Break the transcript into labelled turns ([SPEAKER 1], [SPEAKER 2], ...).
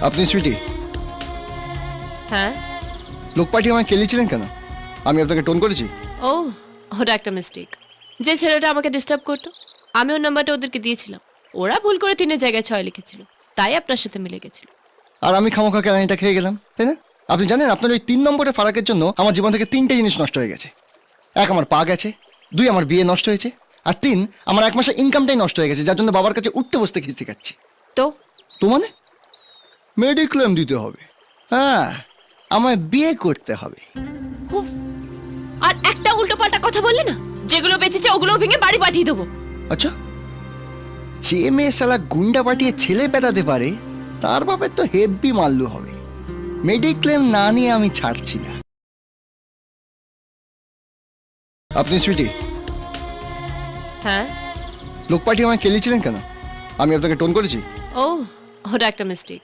[SPEAKER 1] আপনি সুইটি?
[SPEAKER 2] হ্যাঁ।
[SPEAKER 1] লোক পাঠিয়ে আমায় কেলিয়েছিলেন কেন? আমি আপনাকে টোন করেছি?
[SPEAKER 2] ও, ওটা একটা মিস্টেক। যে ছেলেটা আমাকে ডিস্টার্ব করতো, আমি ওর নাম্বারটা ওদেরকে দিয়েছিলাম। ওরা ভুল করে 3-এর জায়গায় 6 লিখেছিল, তাই আপনার সাথে মিলে গেছিল।
[SPEAKER 1] আর আমি খামোখা কেলানিটা খেয়ে গেলাম, তাই না? আপনি জানেন আপনার ওই 3 নম্বরের ফারাকের জন্য আমার জীবন থেকে 3টে জিনিস নষ্ট হয়ে গেছে। 1, আমার পা গেছে। 2, আমার বিয়ে নষ্ট হয়েছে। আর 3, আমার 1 মাসের ইনকামটাই নষ্ট হয়ে গেছে, যার জন্য বাবার কাছে উঠতে বসতে খিস্তি খাচ্ছি।
[SPEAKER 2] তো
[SPEAKER 1] মানে মেডিক্লেম দিতে হবে। হ্যাঁ, আমায় বিয়ে করতে হবে।
[SPEAKER 2] হুফ, আর একটা উল্টোপাল্টা কথা বললে না, যেগুলো বেঁচেছে ওগুলো ভেঙে বাড়ি পাঠিয়ে দেবো।
[SPEAKER 1] আচ্ছা, যে মেয়ে শালা গুন্ডা পাঠিয়ে ছেলে পেটাতে পারে তার বাপের তো হেভি মাল্লু হবে। মেডিক্লেম না নিয়ে আমি ছাড়ছি না। আপনি সুইটি?
[SPEAKER 2] হ্যাঁ।
[SPEAKER 1] লোক পাঠিয়ে আমায় কেলিয়েছিলেন কেন? আমি আপনাকে টোন করেছি?
[SPEAKER 2] ও, ওটা একটা মিস্টেক।